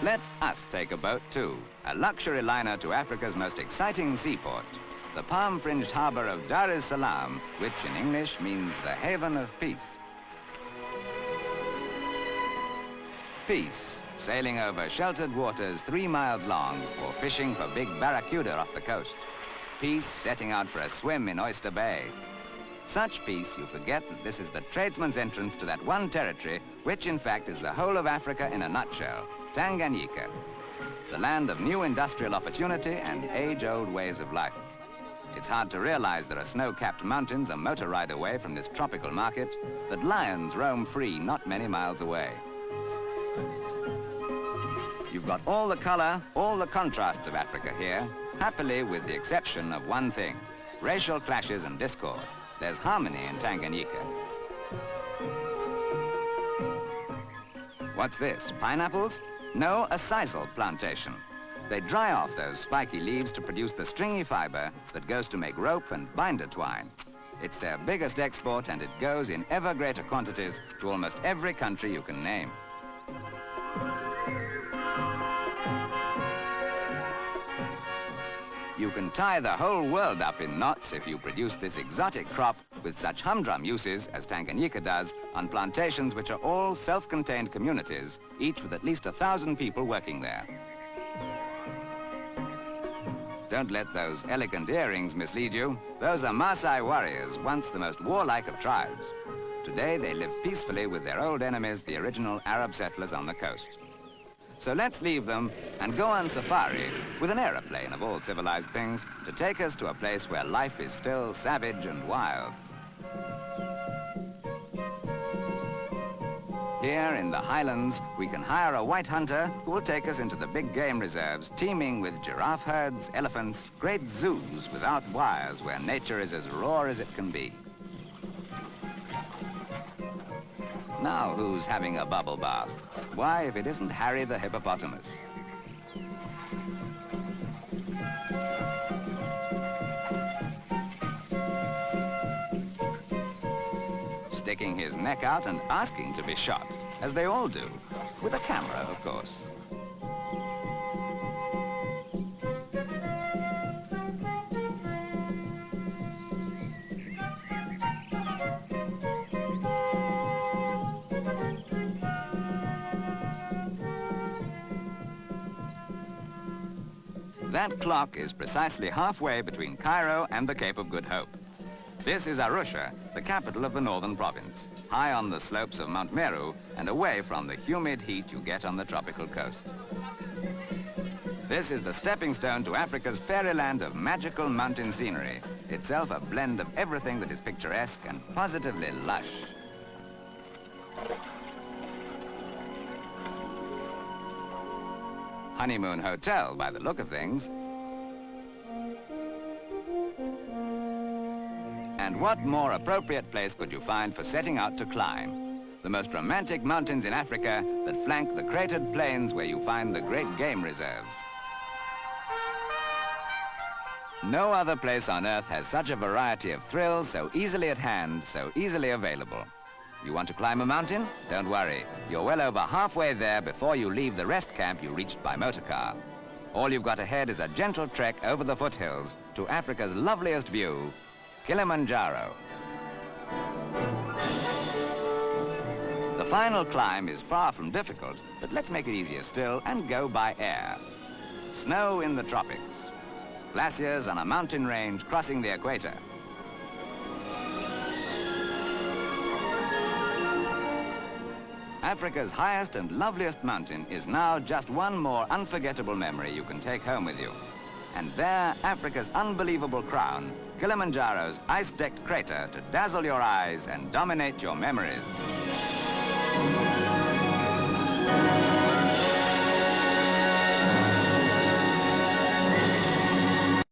Let us take a boat too, a luxury liner to Africa's most exciting seaport, the palm-fringed harbour of Dar es Salaam, which in English means the haven of peace. Peace, sailing over sheltered waters 3 miles long or fishing for big barracuda off the coast. Peace, setting out for a swim in Oyster Bay. Such peace, you forget that this is the tradesman's entrance to that one territory, which in fact is the whole of Africa in a nutshell, Tanganyika, the land of new industrial opportunity and age-old ways of life. It's hard to realize there are snow-capped mountains a motor ride away from this tropical market, that lions roam free not many miles away. You've got all the color, all the contrasts of Africa here, happily with the exception of one thing, racial clashes and discord. There's harmony in Tanganyika. What's this, pineapples? No, a sisal plantation. They dry off those spiky leaves to produce the stringy fiber that goes to make rope and binder twine. It's their biggest export and it goes in ever greater quantities to almost every country you can name. You can tie the whole world up in knots if you produce this exotic crop with such humdrum uses as Tanganyika does on plantations which are all self-contained communities, each with at least 1,000 people working there. Don't let those elegant earrings mislead you. Those are Maasai warriors, once the most warlike of tribes. Today they live peacefully with their old enemies, the original Arab settlers on the coast. So let's leave them and go on safari with an aeroplane of all civilized things to take us to a place where life is still savage and wild. Here in the highlands, we can hire a white hunter who will take us into the big game reserves teeming with giraffe herds, elephants, great zoos without wires where nature is as raw as it can be. Now who's having a bubble bath? Why, if it isn't Harry the hippopotamus? Sticking his neck out and asking to be shot, as they all do, with a camera, of course. That clock is precisely halfway between Cairo and the Cape of Good Hope. This is Arusha, the capital of the northern province, high on the slopes of Mount Meru and away from the humid heat you get on the tropical coast. This is the stepping stone to Africa's fairyland of magical mountain scenery, itself a blend of everything that is picturesque and positively lush. Honeymoon Hotel, by the look of things. And what more appropriate place could you find for setting out to climb? The most romantic mountains in Africa that flank the cratered plains where you find the great game reserves. No other place on Earth has such a variety of thrills so easily at hand, so easily available. You want to climb a mountain? Don't worry. You're well over halfway there before you leave the rest camp you reached by motorcar. All you've got ahead is a gentle trek over the foothills to Africa's loveliest view, Kilimanjaro. The final climb is far from difficult, but let's make it easier still and go by air. Snow in the tropics. Glaciers on a mountain range crossing the equator. Africa's highest and loveliest mountain is now just one more unforgettable memory you can take home with you. And there, Africa's unbelievable crown, Kilimanjaro's ice-decked crater to dazzle your eyes and dominate your memories.